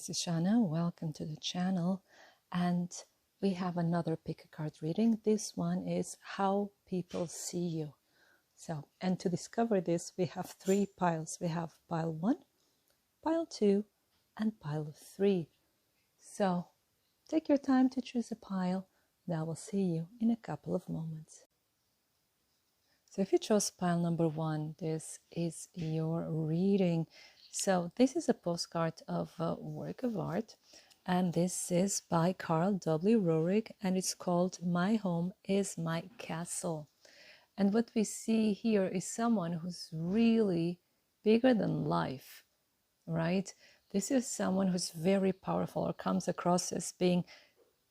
this is Shannah. Welcome to the channel. And we have another pick a card reading. This one is how people see you. And to discover this, we have three piles. We have pile 1, pile 2, and pile 3. So take your time to choose a pile. Now we'll see you in a couple of moments. So if you chose pile number 1, this is your reading. So this is a postcard of a work of art, and this is by Carl W. Roehrig, and it's called My Home is My Castle. And what we see here is someone who's really bigger than life, right? This is someone who's very powerful, or comes across as being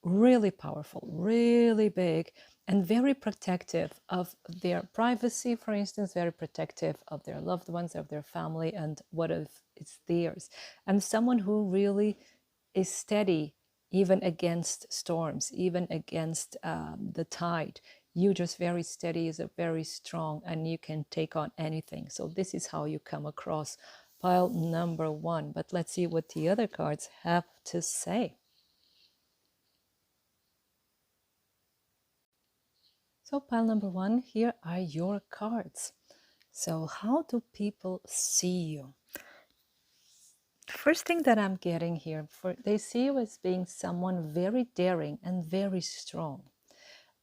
really powerful, really big, and very protective of their privacy, for instance, very protective of their loved ones, of their family, and what if it's theirs. And someone who really is steady, even against storms, even against the tide. You just very steady, is a very strong, and you can take on anything. So this is how you come across pile number 1. But let's see what the other cards have to say. So pile number 1, here are your cards. So how do people see you? The first thing that I'm getting here, they see you as being someone very daring and very strong.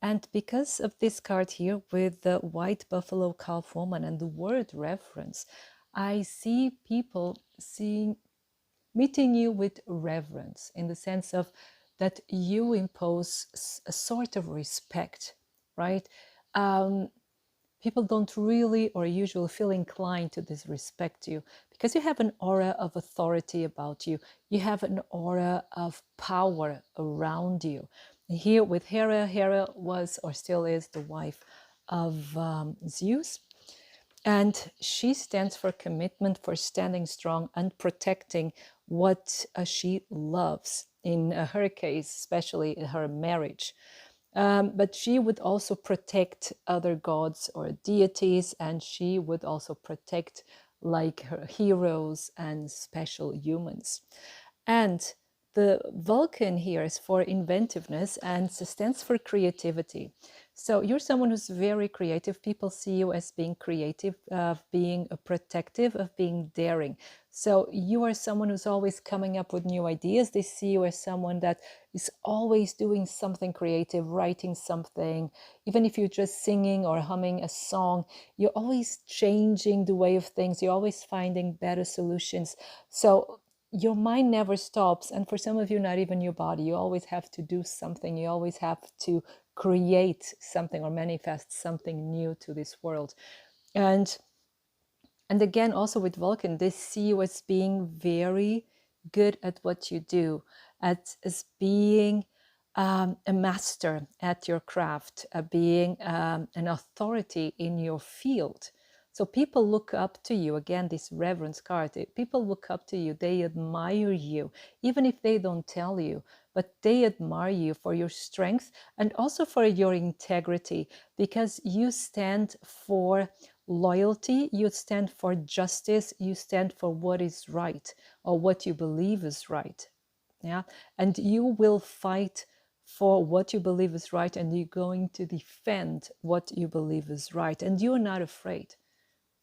And because of this card here with the white buffalo calf woman and the word reverence, I see people meeting you with reverence, in the sense of that you impose a sort of respect, right? People don't really or usually feel inclined to disrespect you because you have an aura of authority about you. You have an aura of power around you. Here with Hera, Hera was or still is the wife of Zeus. And she stands for commitment, for standing strong and protecting what she loves. In her case, especially her marriage. But she would also protect other gods or deities, and she would also protect like her heroes and special humans. And the Vulcan here is for inventiveness and stands for creativity. So you're someone who's very creative. People see you as being creative, of being protective, of being daring. So you are someone who's always coming up with new ideas. They see you as someone that is always doing something creative, writing something. Even if you're just singing or humming a song, you're always changing the way of things. You're always finding better solutions. So your mind never stops. And for some of you, not even your body. You always have to do something. You always have to create something or manifest something new to this world. And again, also with Vulcan, they see you as being very good at what you do, as being a master at your craft, being an authority in your field. So people look up to you. Again, this reverence card, people look up to you. They admire you, even if they don't tell you, but they admire you for your strength and also for your integrity, because you stand for loyalty, you stand for justice, you stand for what is right or what you believe is right. Yeah, and you will fight for what you believe is right, and you're going to defend what you believe is right, and you're not afraid.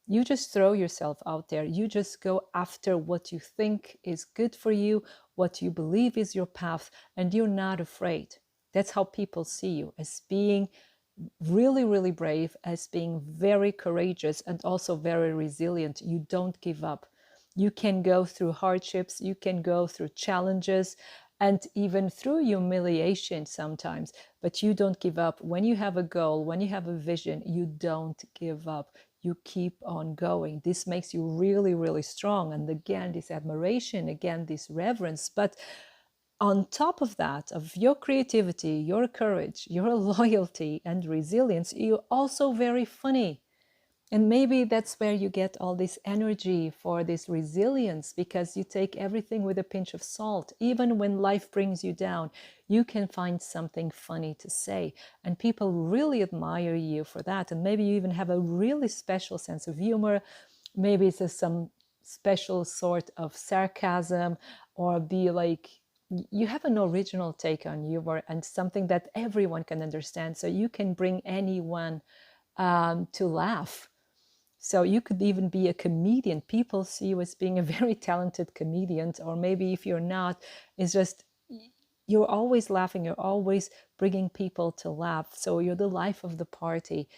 You just throw yourself out there. You just go after what you think is good for you, what you believe is your path, and you're not afraid. That's how people see you, as being really, really brave, as being very courageous and also very resilient. You don't give up. You can go through hardships, you can go through challenges, and even through humiliation sometimes, but you don't give up. When you have a goal, when you have a vision, you don't give up. You keep on going. This makes you really, really strong. And again, this admiration, again, this reverence. But on top of that, of your creativity, your courage, your loyalty and resilience, you're also very funny. And maybe that's where you get all this energy for this resilience, because you take everything with a pinch of salt. Even when life brings you down, you can find something funny to say. And people really admire you for that. And maybe you even have a really special sense of humor. Maybe it's some special sort of sarcasm, or be like, you have an original take on humor and something that everyone can understand. So you can bring anyone to laugh. So you could even be a comedian. People see you as being a very talented comedian, or maybe if you're not, it's just you're always laughing, you're always bringing people to laugh. So you're the life of the party,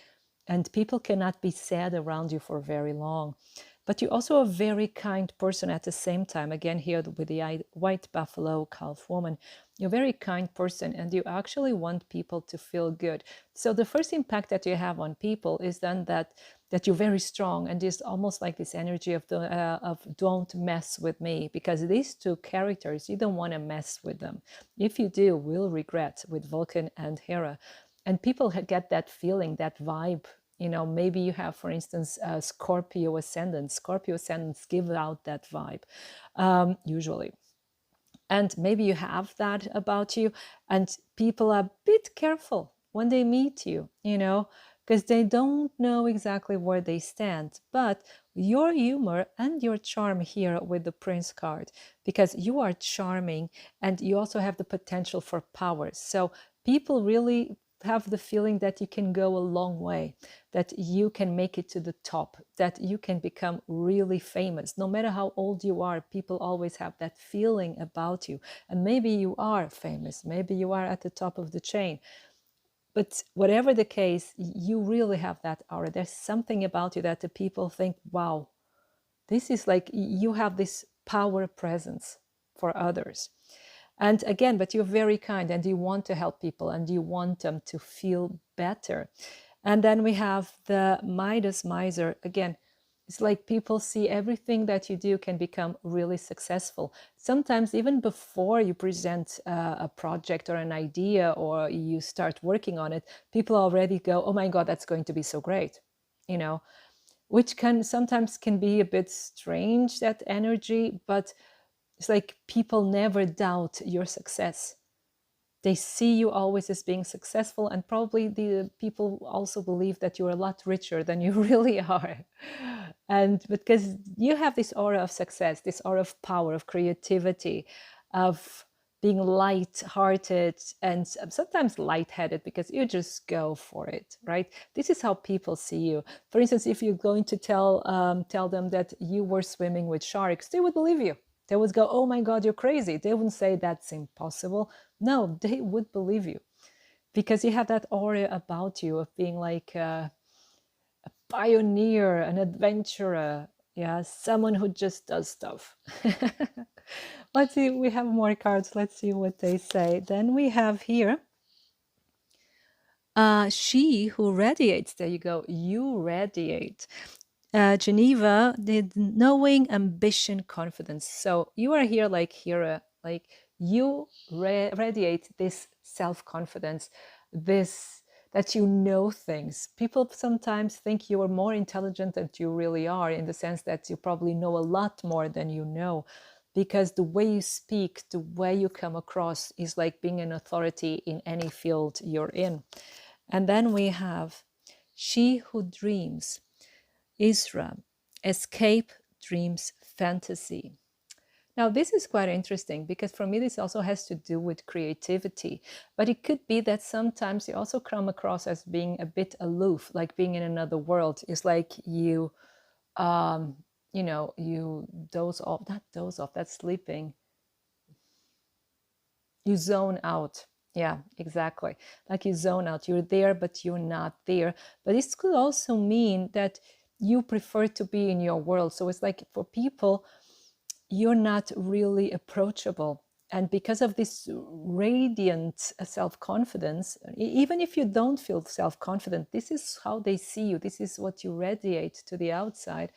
and people cannot be sad around you for very long. But you're also a very kind person at the same time. Again, here with the white buffalo calf woman, you're a very kind person, and you actually want people to feel good. So the first impact that you have on people is then that you're very strong, and it's almost like this energy of the of don't mess with me, because these two characters, you don't want to mess with them. If you do, we'll regret, with Vulcan and Hera. And people get that feeling, that vibe. Maybe you have, for instance, Scorpio ascendant. Scorpio ascendants give out that vibe, usually. And maybe you have that about you, and people are a bit careful when they meet you, because they don't know exactly where they stand. But your humor and your charm here with the Prince card, because you are charming and you also have the potential for power. So people really have the feeling that you can go a long way, that you can make it to the top, that you can become really famous. No matter how old you are, people always have that feeling about you. And maybe you are famous, maybe you are at the top of the chain. But whatever the case, you really have that aura. There's something about you that the people think, wow, this is like, you have this power presence for others. And again, but you're very kind, and you want to help people, and you want them to feel better. And then we have the Midas miser. Again, it's like people see everything that you do can become really successful. Sometimes even before you present a project or an idea, or you start working on it, people already go, oh my God, that's going to be so great, which can sometimes can be a bit strange, that energy. But it's like people never doubt your success. They see you always as being successful, and probably the people also believe that you're a lot richer than you really are. And because you have this aura of success, this aura of power, of creativity, of being light-hearted, and sometimes light-headed, because you just go for it, right? This is how people see you. For instance, if you're going to tell them that you were swimming with sharks, they would believe you. They would go, oh my God, you're crazy. They wouldn't say that's impossible. No, they would believe you, because you have that aura about you of being like a pioneer, an adventurer, yeah, someone who just does stuff. Let's see, we have more cards. Let's see what they say. Then we have here, she who radiates. There you go. You radiate. Geneva did knowing, ambition, confidence. So you are here like Hera, like you radiate this self-confidence, this that you know things. People sometimes think you are more intelligent than you really are, in the sense that you probably know a lot more than you know, because the way you speak, the way you come across is like being an authority in any field you're in. And then we have she who dreams. Isra, escape, dreams, fantasy. Now, this is quite interesting, because for me, this also has to do with creativity. But it could be that sometimes you also come across as being a bit aloof, like being in another world. It's like you doze off, not doze off, that's sleeping. You zone out. Yeah, exactly. Like you zone out. You're there, but you're not there. But this could also mean that you prefer to be in your world. So it's like, for people, you're not really approachable. And because of this radiant self-confidence, even if you don't feel self-confident, this is how they see you. This is what you radiate to the outside.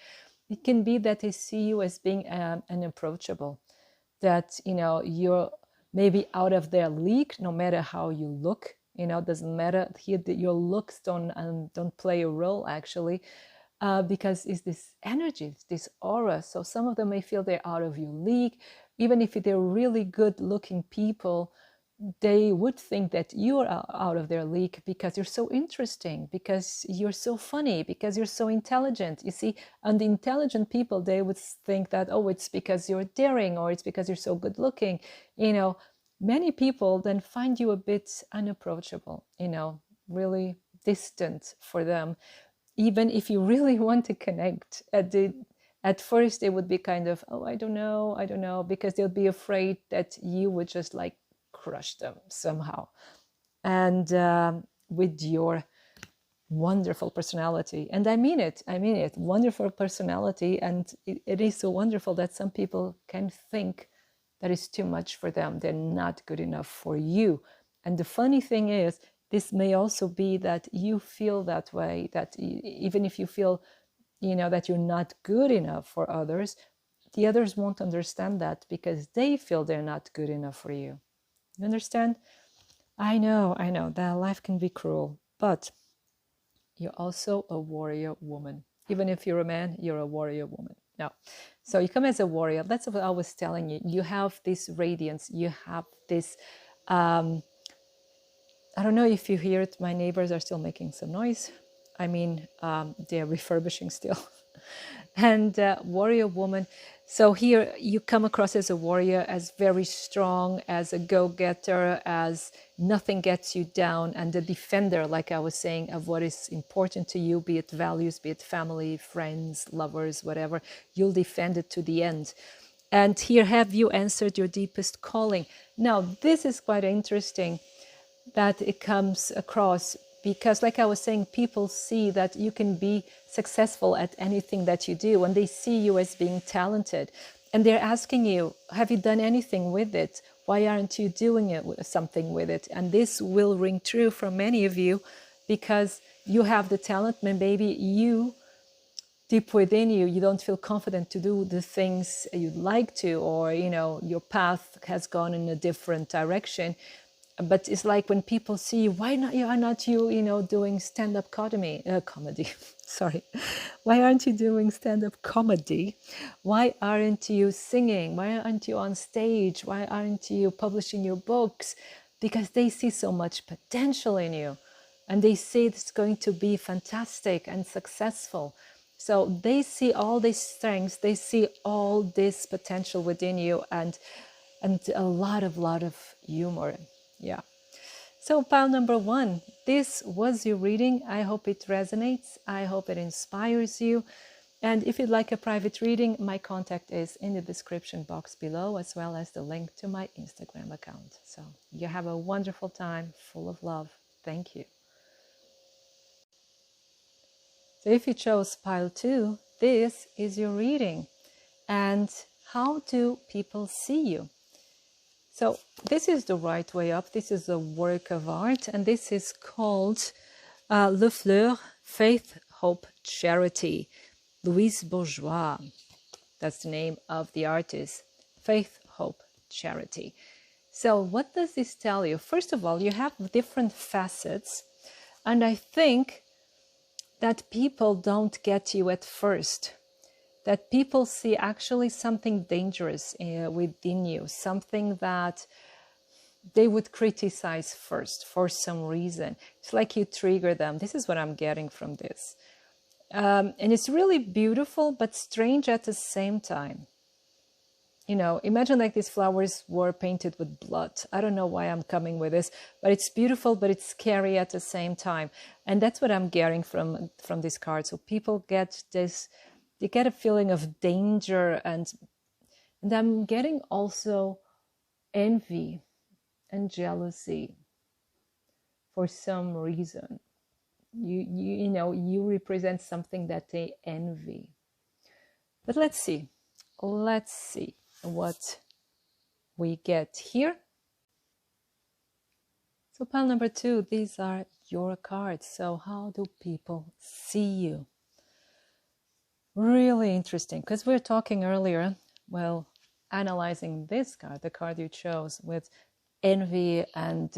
It can be that they see you as being unapproachable, that, you're maybe out of their league, no matter how you look. Doesn't matter here, that your looks don't play a role, actually, because it's this energy, this aura. So some of them may feel they're out of your league, even if they're really good looking people. they would think that you are out of their league because you're so interesting, because you're so funny, because you're so intelligent. You see, and the intelligent people, they would think that, oh, it's because you're daring, or it's because you're so good looking. You know, many people then find you a bit unapproachable, you know, really distant for them. Even if you really want to connect, at first they would be kind of, oh, I don't know, because they'll be afraid that you would just like crush them somehow. And with your wonderful personality, and I mean it, wonderful personality. And it is so wonderful that some people can think that is too much for them. They're not good enough for you. And the funny thing is, this may also be that you feel that way, that even if you feel, you know, that you're not good enough for others, the others won't understand that because they feel they're not good enough for you. You understand? I know that life can be cruel, but you're also a warrior woman. Even if you're a man, you're a warrior woman. No. So you come as a warrior. That's what I was telling you. You have this radiance. You have this, I don't know if you hear it. My neighbors are still making some noise. I mean, they're refurbishing still. And warrior woman. So here you come across as a warrior, as very strong, as a go-getter, as nothing gets you down, and a defender, like I was saying, of what is important to you, be it values, be it family, friends, lovers, whatever. You'll defend it to the end. And here have you answered your deepest calling. Now, this is quite interesting that it comes across, because like I was saying, people see that you can be successful at anything that you do, and they see you as being talented, and they're asking you, have you done anything with it? Why aren't you doing something with it? And this will ring true for many of you, because you have the talent, but maybe you, deep within you, you don't feel confident to do the things you'd like to, or you know, your path has gone in a different direction. But it's like when people see you, why not you, you know, doing stand-up comedy, sorry, why aren't you doing stand-up comedy? Why aren't you singing? Why aren't you on stage? Why aren't you publishing your books? Because they see so much potential in you, and they see it's going to be fantastic and successful. So they see all these strengths, they see all this potential within you, and a lot of humor. Yeah. So pile number 1, this was your reading. I hope it resonates. I hope it inspires you. And if you'd like a private reading, my contact is in the description box below, as well as the link to my Instagram account. So you have a wonderful time, full of love. Thank you. So if you chose pile 2, this is your reading. And how do people see you? So this is the right way up. This is a work of art, and this is called Le Fleur, Faith, Hope, Charity. Louise Bourgeois, that's the name of the artist. Faith, Hope, Charity. So what does this tell you? First of all, you have different facets, and I think that people don't get you at first. That people see actually something dangerous within you, something that they would criticize first for some reason. It's like you trigger them. This is what I'm getting from this. And it's really beautiful, but strange at the same time. You know, imagine like these flowers were painted with blood. I don't know why I'm coming with this, but it's beautiful, but it's scary at the same time. And that's what I'm getting from this card. So people get this, they get a feeling of danger, and I'm getting also envy and jealousy for some reason. You know, you represent something that they envy. But let's see what we get here. So pile number 2, these are your cards. So how do people see you? Really interesting, because we were talking earlier, well, analyzing this card, the card you chose, with envy and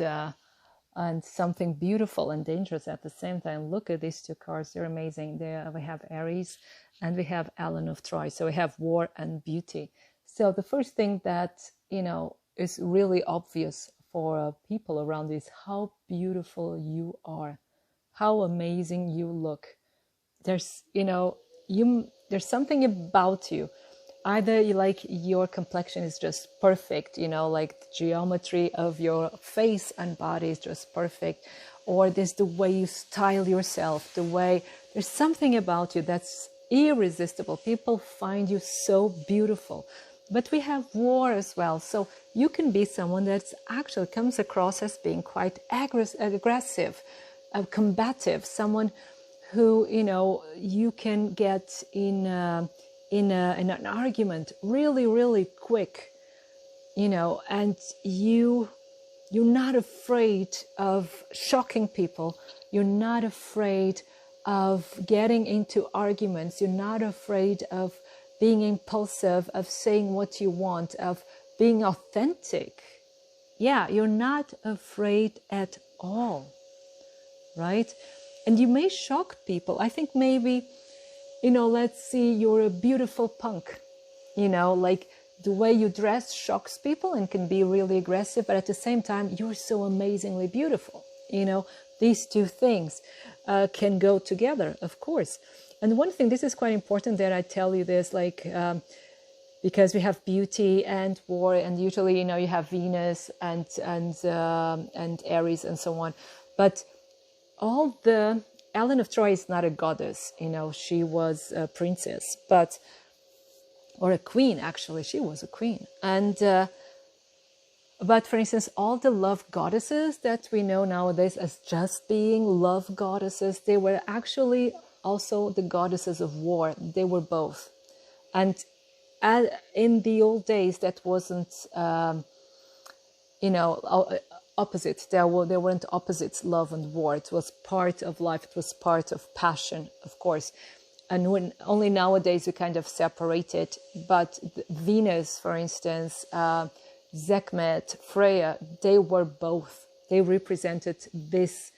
something beautiful and dangerous at the same time. Look at these 2 cards. They're amazing. We have Aries and we have Alan of Troy. So we have war and beauty. So the first thing that, you know, is really obvious for people around is how beautiful you are, how amazing you look. There's, there's something about you. Either like your complexion is just perfect, like the geometry of your face and body is just perfect, or there's the way you style yourself, there's something about you that's irresistible. People find you so beautiful. But we have war as well. So you can be someone that actually comes across as being quite aggressive, combative, someone who, you can get in an argument really, really quick, and you're not afraid of shocking people. You're not afraid of getting into arguments. You're not afraid of being impulsive, of saying what you want, of being authentic. Yeah, you're not afraid at all, right? And you may shock people. I think maybe, let's see, you're a beautiful punk, like the way you dress shocks people and can be really aggressive, but at the same time, you're so amazingly beautiful. These two things can go together, of course. And one thing, this is quite important that I tell you this, because we have beauty and war, and usually, you have Venus and Aries and so on. But Ellen of Troy is not a goddess, she was a princess, or a queen, actually, she was a queen. And, but for instance, all the love goddesses that we know nowadays as just being love goddesses, they were actually also the goddesses of war. They were both. And in the old days, that wasn't, opposite. There weren't opposites, love and war. It was part of life. It was part of passion, of course. And only nowadays we kind of separate it. But Venus, for instance, Sekhmet, Freya, they were both. They represented this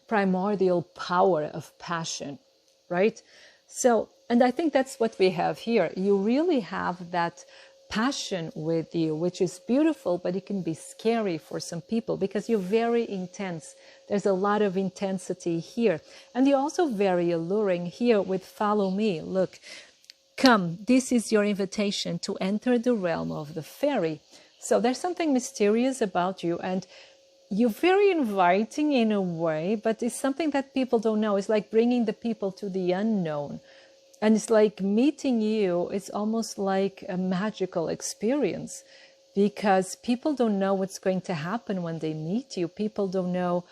primordial power of passion, right? So, and I think that's what we have here. You really have that passion with you, which is beautiful, but it can be scary for some people because you're very intense. There's a lot of intensity here. And you're also very alluring here with follow me. Look, come, this is your invitation to enter the realm of the fairy. So there's something mysterious about you, and you're very inviting in a way, but it's something that people don't know. It's like bringing the people to the unknown. And it's like meeting you, it's almost like a magical experience because people don't know what's going to happen when they meet you. People don't know,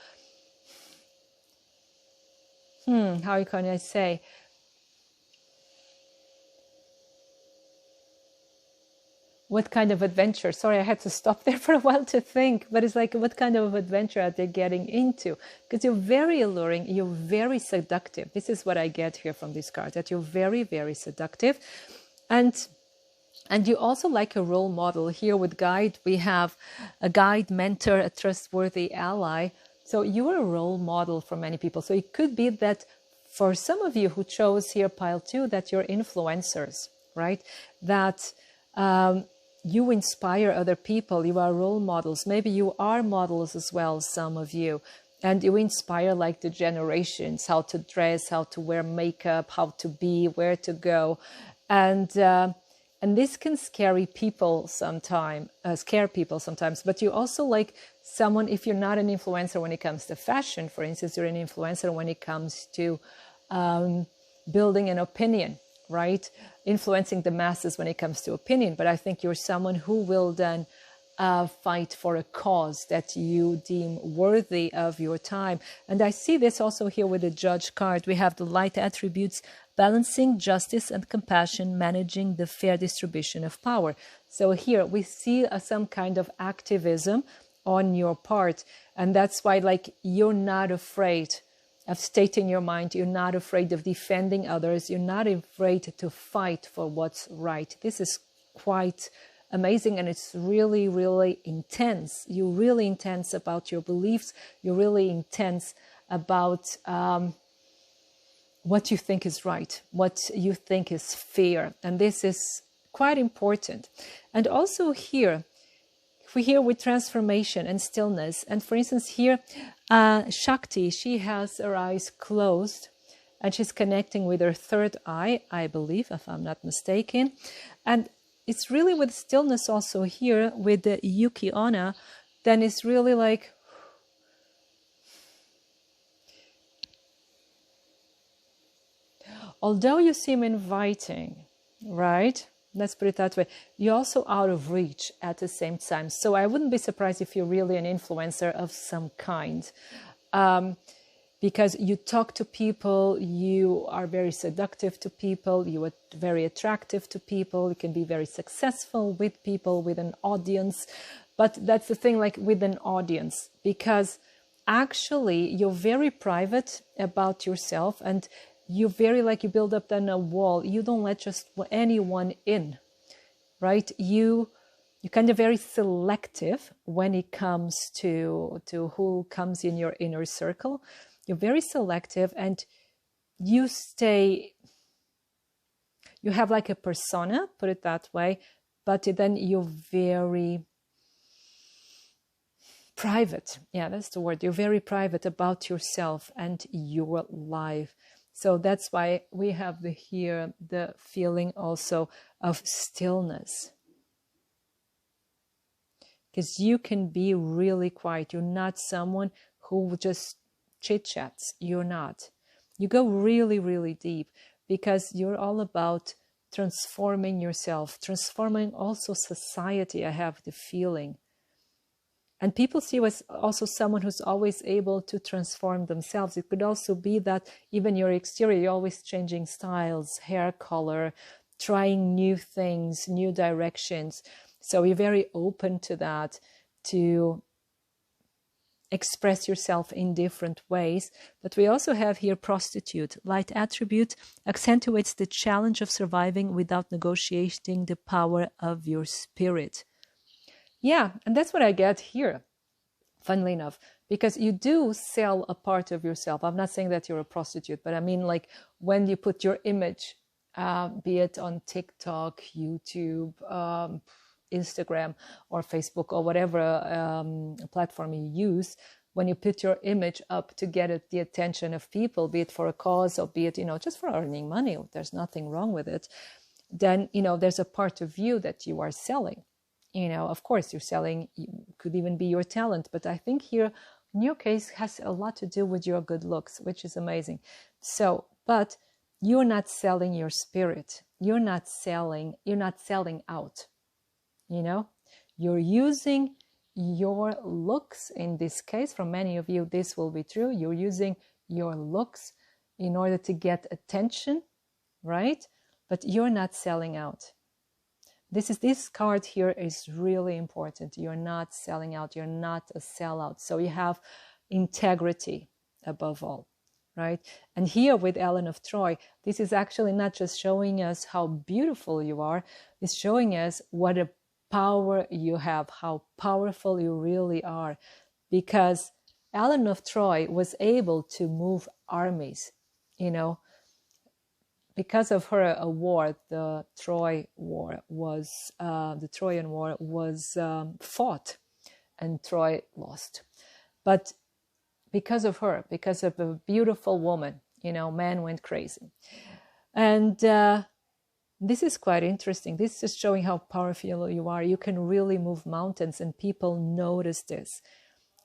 how can I say? What kind of adventure? Sorry, I had to stop there for a while to think, but it's like, what kind of adventure are they getting into? Because you're very alluring, you're very seductive. This is what I get here from this card, that you're very, very seductive. And you also like a role model. Here with guide, we have a guide, mentor, a trustworthy ally. So you are a role model for many people. So it could be that for some of you who chose here pile 2, that you're influencers, right? That you inspire other people. You are role models. Maybe you are models as well, some of you. And you inspire like the generations, how to dress, how to wear makeup, how to be, where to go. And this can scare people sometimes, but you also like someone, if you're not an influencer when it comes to fashion, for instance, you're an influencer when it comes to building an opinion, right? Influencing the masses when it comes to opinion. But I think you're someone who will then fight for a cause that you deem worthy of your time. And I see this also here with the Judge card. We have the light attributes, balancing justice and compassion, managing the fair distribution of power. So here we see some kind of activism on your part. And that's why, like, you're not afraid of stating your mind. You're not afraid of defending others. You're not afraid to fight for what's right. This is quite amazing, and it's really, really intense. You're really intense about your beliefs. You're really intense about what you think is right, what you think is fair. And this is quite important. And also here, we here with transformation and stillness. And for instance, here, Shakti, she has her eyes closed and she's connecting with her third eye, I believe, if I'm not mistaken. And it's really with stillness also here with the Yuki Onna, then it's really like, although you seem inviting, right? Let's put it that way. You're also out of reach at the same time. So I wouldn't be surprised if you're really an influencer of some kind. Because you talk to people, you are very seductive to people, you are very attractive to people, you can be very successful with people, with an audience. But that's the thing, like with an audience, because actually you're very private about yourself, and you very, like, you build up then a wall. You don't let just anyone in, right? You're kind of very selective when it comes to who comes in your inner circle. You're very selective, and you have like a persona, put it that way, but then you're very private. Yeah, that's the word. You're very private about yourself and your life. So that's why we have here the feeling also of stillness. Because you can be really quiet. You're not someone who just chit-chats. You're not. You go really, really deep, because you're all about transforming yourself, transforming also society, I have the feeling. And people see you as also someone who's always able to transform themselves. It could also be that even your exterior, you're always changing styles, hair color, trying new things, new directions. So you're very open to that, to express yourself in different ways. But we also have here prostitute. Light attribute accentuates the challenge of surviving without negotiating the power of your spirit. Yeah, and that's what I get here, funnily enough, because you do sell a part of yourself. I'm not saying that you're a prostitute, but I mean, like, when you put your image, be it on TikTok, YouTube, Instagram, or Facebook, or whatever platform you use, when you put your image up to get the attention of people, be it for a cause or be it, just for earning money, there's nothing wrong with it, then, there's a part of you that you are selling. Of course, you're selling, could even be your talent, but I think here, in your case, has a lot to do with your good looks, which is amazing. So, but you're not selling your spirit. You're not selling out. You're using your looks. In this case, for many of you, this will be true. You're using your looks in order to get attention, right? But you're not selling out. This card here is really important. You're not selling out. You're not a sellout. So you have integrity above all, right? And here with Ellen of Troy, this is actually not just showing us how beautiful you are. It's showing us what a power you have, how powerful you really are. Because Ellen of Troy was able to move armies, because of her, a war, the Trojan War was fought, and Troy lost. But because of her, because of a beautiful woman, man went crazy. And this is quite interesting. This is showing how powerful you are. You can really move mountains, and people notice this.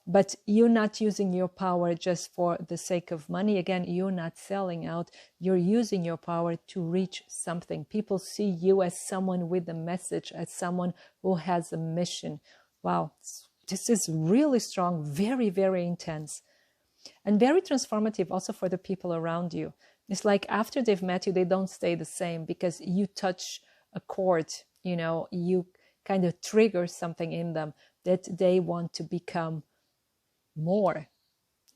But you're not using your power just for the sake of money. Again, you're not selling out. You're using your power to reach something. People see you as someone with a message, as someone who has a mission. Wow, this is really strong, very, very intense, and very transformative also for the people around you. It's like after they've met you, they don't stay the same, because you touch a chord, you kind of trigger something in them that they want to become more,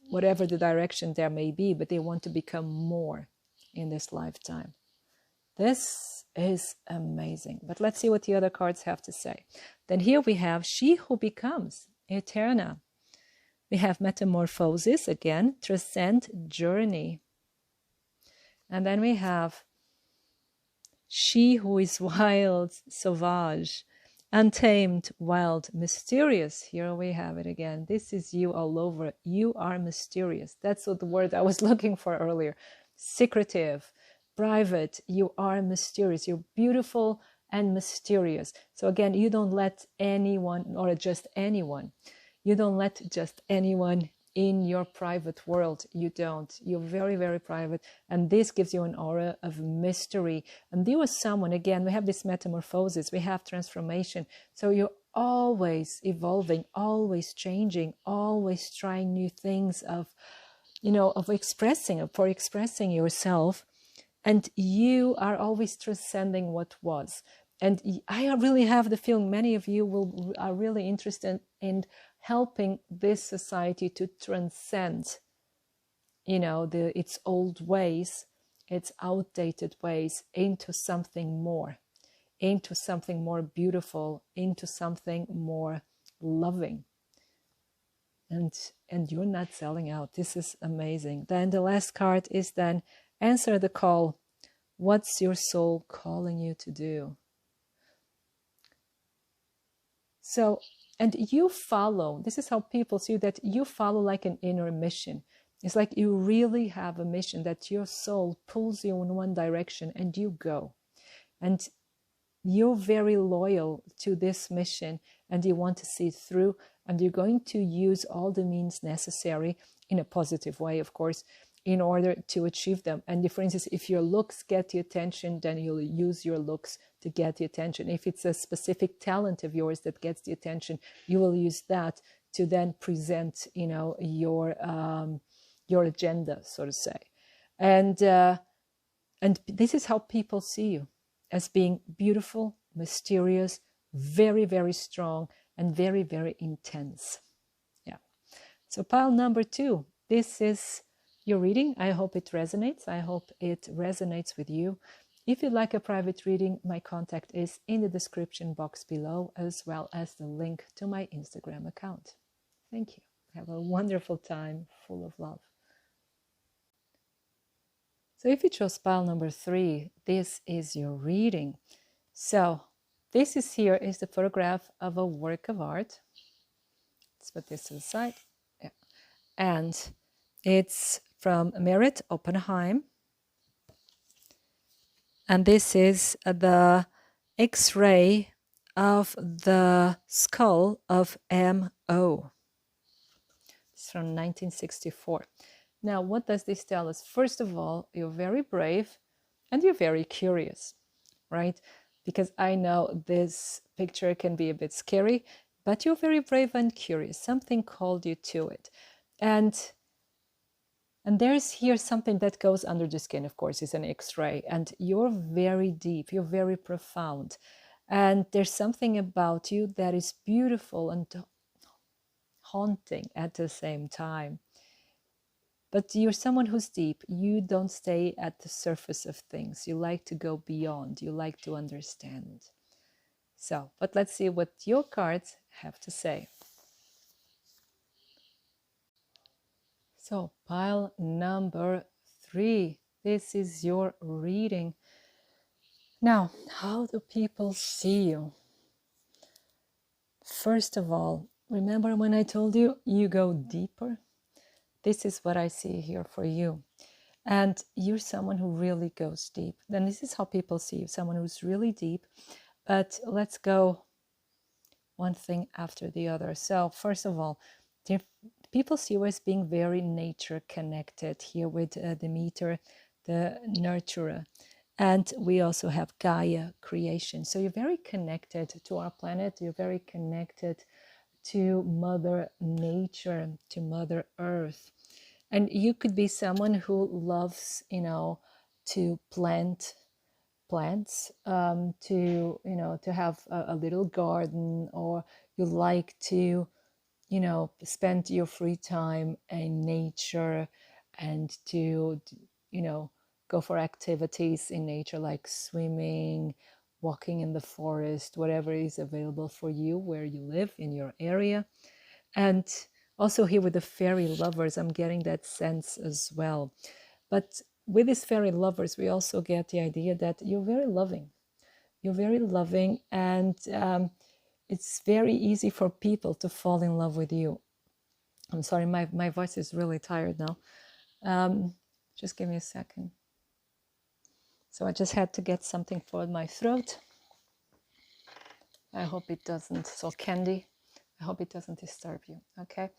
whatever the direction there may be, but they want to become more in this lifetime. This is amazing. But let's see what the other cards have to say. Then here we have She Who Becomes, Eterna. We have Metamorphosis, again, Transcend, Journey. And then we have She Who is Wild, Sauvage. untamed, wild, mysterious. Here we have it again. This is you all over. You are mysterious. That's what the word I was looking for earlier. Secretive, private. You are mysterious. You're beautiful and mysterious. So again, you don't let anyone, or just anyone, you don't let just anyone in your private world. You don't. You're very, very private. And this gives you an aura of mystery. And you are someone, again, we have this metamorphosis, we have transformation. So you're always evolving, always changing, always trying new things of, of expressing, for expressing yourself. And you are always transcending what was. And I really have the feeling many of you are really interested in helping this society to transcend, its old ways, its outdated ways, into something more beautiful, into something more loving. And you're not selling out. This is amazing. Then the last card is then answer the call. What's your soul calling you to do? So, and you follow. This is how people see that you follow like an inner mission. It's like you really have a mission, that your soul pulls you in one direction and you go. And you're very loyal to this mission and you want to see it through, and you're going to use all the means necessary, in a positive way, of course, in order to achieve them. And for instance, if your looks get the attention, then you'll use your looks to get the attention. If it's a specific talent of yours that gets the attention, you will use that to then present, your agenda, so to say. And this is how people see you, as being beautiful, mysterious, very, very strong, and very, very intense. Yeah. So pile number 2, this is your reading. I hope it resonates. I hope it resonates with you. If you'd like a private reading, my contact is in the description box below, as well as the link to my Instagram account. Thank you. Have a wonderful time, full of love. So if you chose pile number 3, this is your reading. So this is the photograph of a work of art. Let's put this to the side. Yeah. And it's from Merit Oppenheim. And this is the X-ray of the skull of M.O. It's from 1964. Now, what does this tell us? First of all, you're very brave and you're very curious, right? Because I know this picture can be a bit scary, but you're very brave and curious. Something called you to it. And there's here something that goes under the skin, of course, is an X-ray. And you're very deep, you're very profound. And there's something about you that is beautiful and haunting at the same time. But you're someone who's deep. You don't stay at the surface of things. You like to go beyond. You like to understand. So, but let's see what your cards have to say. So, pile number 3. This is your reading. Now, how do people see you? First of all, remember when I told you, you go deeper? This is what I see here for you. And you're someone who really goes deep. Then this is how people see you, someone who's really deep. But let's go one thing after the other. So first of all, people see you as being very nature connected here with Demeter, the nurturer. And we also have Gaia, creation. So you're very connected to our planet. You're very connected to Mother Nature, to Mother Earth. And you could be someone who loves, to plant plants, to have a little garden, or you like to, spend your free time in nature and to, go for activities in nature like swimming, walking in the forest, whatever is available for you where you live in your area. And also here with the fairy lovers, I'm getting that sense as well. But with these fairy lovers, we also get the idea that you're very loving. You're very loving, and it's very easy for people to fall in love with you. I'm sorry, my voice is really tired now. Just give me a second. So I just had to get something for my throat. I hope it doesn't, so candy, I hope it doesn't disturb you, okay?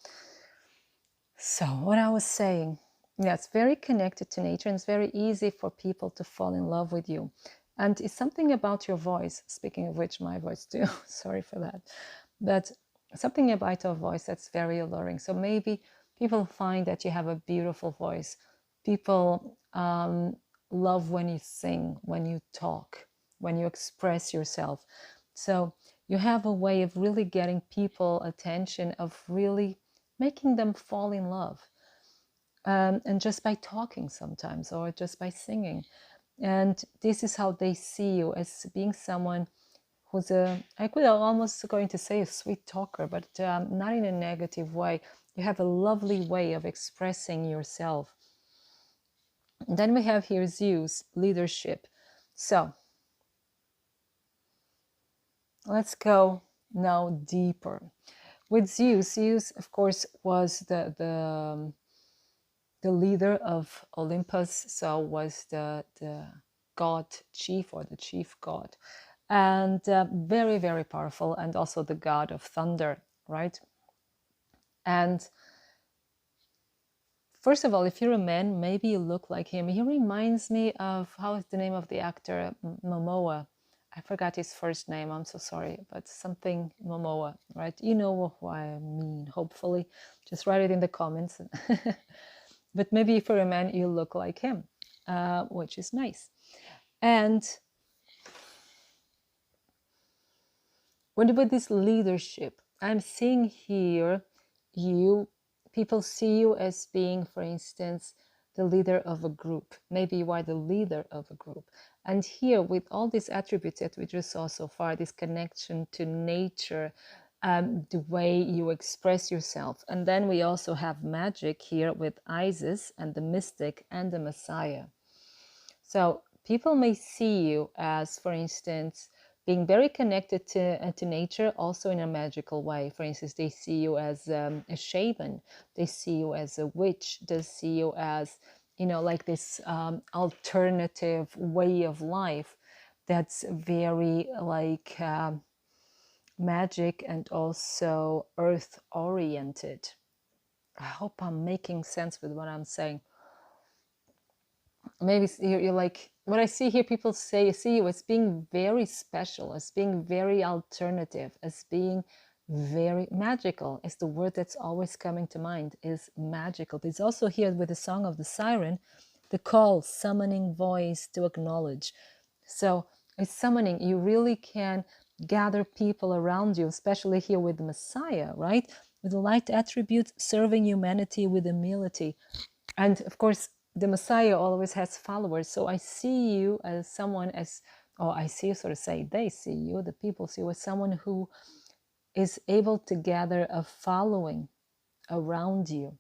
So what I was saying, yeah, it's very connected to nature, and it's very easy for people to fall in love with you. And it's something about your voice, speaking of which, my voice too, sorry for that, but something about your voice that's very alluring. So maybe people find that you have a beautiful voice. People love when you sing, when you talk, when you express yourself. So you have a way of really getting people attention, of really making them fall in love. And just by talking sometimes, or just by singing. And this is how they see you, as being someone who's I could almost going to say a sweet talker, but not in a negative way. You have a lovely way of expressing yourself. And then we have here Zeus, leadership. So let's go now deeper. With Zeus, Zeus, of course, was the leader of Olympus, so was the god chief, or the chief god, and very, very powerful, and also the god of thunder, right? And first of all, if you're a man, maybe you look like him. He reminds me of, how is the name of the actor, Momoa? I forgot his first name, I'm so sorry, but something Momoa, right? You know who I mean, hopefully. Just write it in the comments. But maybe if you're a man, you look like him, which is nice. And what about this leadership? I'm seeing here people see you as being, for instance, the leader of a group. Maybe you are the leader of a group. And here, with all these attributes that we just saw so far, this connection to nature, the way you express yourself. And then we also have magic here with Isis and the mystic and the Messiah. So people may see you as, for instance, being very connected to nature, also in a magical way. For instance, they see you as a shaman, they see you as a witch, they see you as, like this alternative way of life that's very like magic and also earth oriented. I hope I'm making sense with what I'm saying. Maybe you're like, what I see here, people see you as being very special, as being very alternative, as being very magical. Is the word that's always coming to mind, is magical. But it's also here with the song of the siren, the call, summoning voice to acknowledge. So it's summoning. You really can gather people around you, especially here with the Messiah, right? With the light attribute, serving humanity with humility. And of course, the Messiah always has followers. So I see you as someone I see you, sort of say, they see you, the people see you as someone who is able to gather a following around you.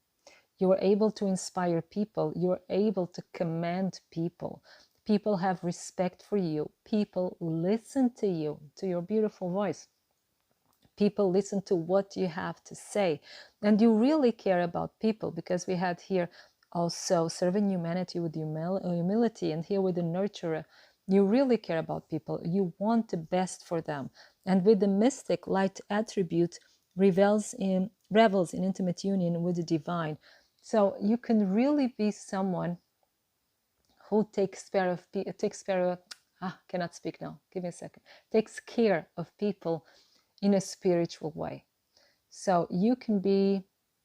You're able to inspire people. You're able to command people. People have respect for you. People listen to you, to your beautiful voice. People listen to what you have to say. And you really care about people, because we had here also serving humanity with humility, and here with the nurturer. You really care about people. You want the best for them. And with the mystic, light attribute revels in intimate union with the divine. So you can really be someone who takes care of cannot speak now. Give me a second. Takes care of people in a spiritual way. So you can be,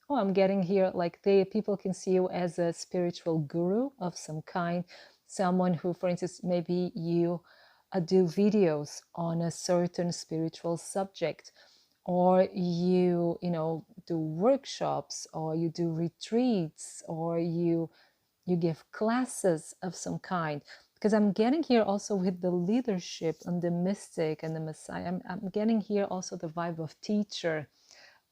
I'm getting here, like people can see you as a spiritual guru of some kind, someone who, for instance, maybe you do videos on a certain spiritual subject, or you do workshops, or you do retreats, or you give classes of some kind. Because I'm getting here also with the leadership and the mystic and the Messiah, I'm getting here also the vibe of teacher,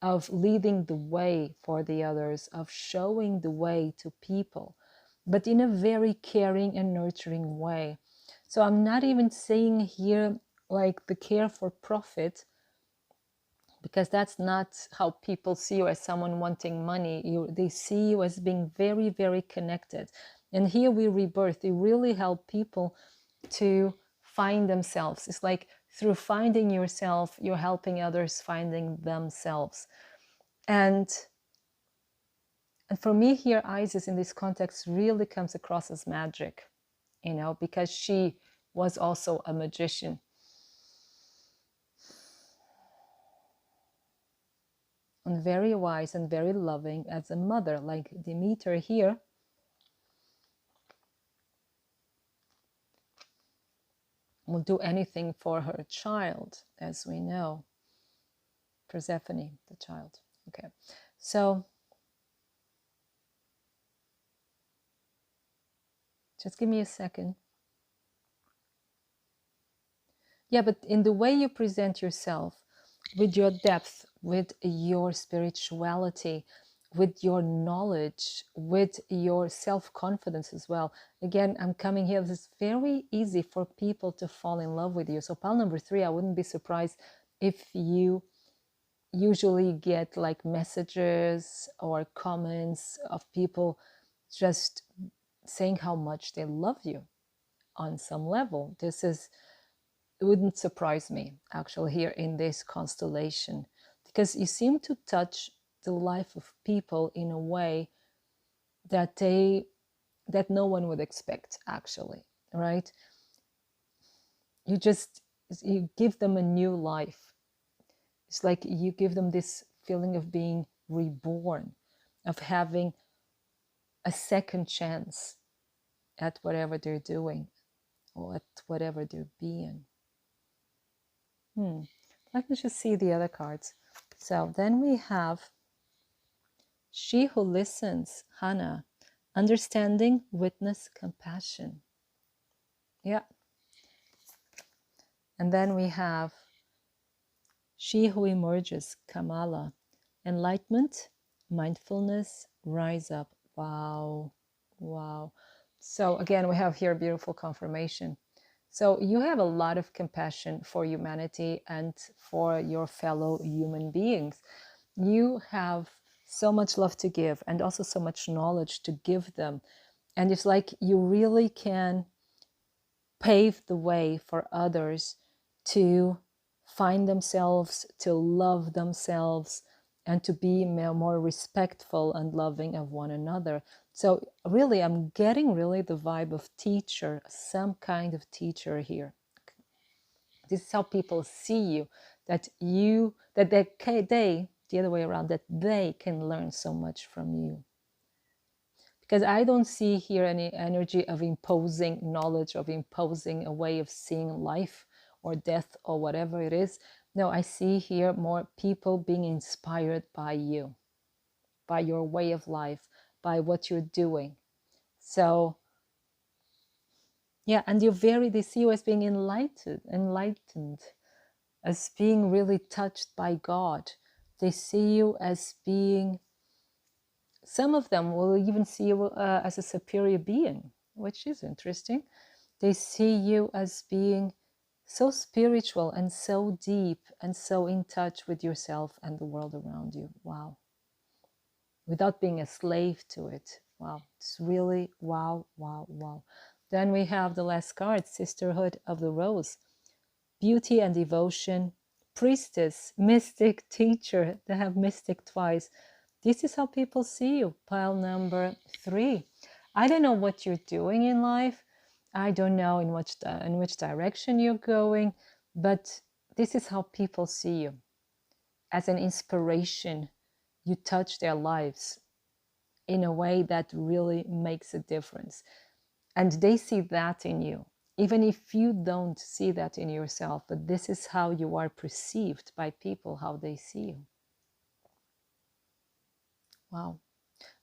of leading the way for the others, of showing the way to people, but in a very caring and nurturing way. So I'm not even saying here like the care for profit, because that's not how people see you, as someone wanting money. They see you as being very, very connected. And here we rebirth. They really help people to find themselves. It's like through finding yourself, you're helping others finding themselves. And for me here, Isis in this context really comes across as magic, because she was also a magician. And very wise and very loving as a mother, like Demeter here. Will do anything for her child, as we know. Persephone, the child. Okay, so just give me a second. Yeah, but in the way you present yourself, with your depth, with your spirituality, with your knowledge, with your self-confidence as well. Again, I'm coming here. It's very easy for people to fall in love with you. So pile number 3, I wouldn't be surprised if you usually get like messages or comments of people just saying how much they love you on some level. It wouldn't surprise me actually here in this constellation, because you seem to touch the life of people in a way that no one would expect, actually, right? You give them a new life. It's like you give them this feeling of being reborn, of having a second chance at whatever they're doing or at whatever they're being. Let me just see the other cards. So then we have she who listens, Hannah, understanding, witness, compassion. Yeah. And then we have she who emerges, Kamala, enlightenment, mindfulness, rise up. Wow. Wow. So again, we have here beautiful confirmation. So you have a lot of compassion for humanity and for your fellow human beings. You have so much love to give and also so much knowledge to give them. And it's like you really can pave the way for others to find themselves, to love themselves, and to be more respectful and loving of one another. So really, I'm getting really the vibe of teacher, some kind of teacher here. This is how people see you, that they, the other way around, that they can learn so much from you. Because I don't see here any energy of imposing knowledge, of imposing a way of seeing life or death or whatever it is. No, I see here more people being inspired by you, by your way of life, by what you're doing. So, yeah, and they see you as being enlightened, as being really touched by God. They see you as being, some of them will even see you as a superior being, which is interesting. They see you as being so spiritual and so deep and so in touch with yourself and the world around you. Wow. Without being a slave to it. Wow. It's really wow, wow, wow. Then we have the last card, Sisterhood of the Rose. Beauty and devotion, priestess, mystic, teacher. They have mystic twice. This is how people see you. Pile number 3. I don't know what you're doing in life. I don't know in which direction you're going, but this is how people see you. As an inspiration, you touch their lives in a way that really makes a difference. And they see that in you, even if you don't see that in yourself, but this is how you are perceived by people, how they see you. Wow.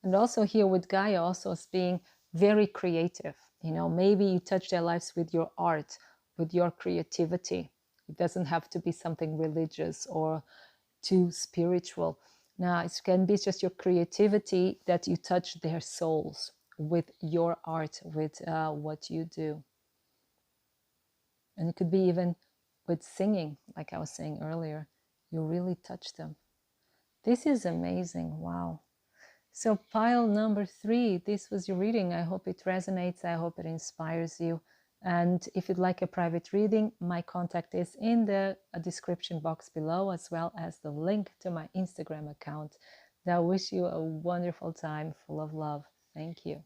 And also here with Gaia also as being very creative. Maybe you touch their lives with your art, with your creativity. It doesn't have to be something religious or too spiritual. Now, it can be just your creativity that you touch their souls with your art, with what you do. And it could be even with singing, like I was saying earlier. You really touch them. This is amazing. Wow. So pile number 3, this was your reading. I hope it resonates. I hope it inspires you. And if you'd like a private reading, my contact is in the description box below, as well as the link to my Instagram account. Now, I wish you a wonderful time full of love. Thank you.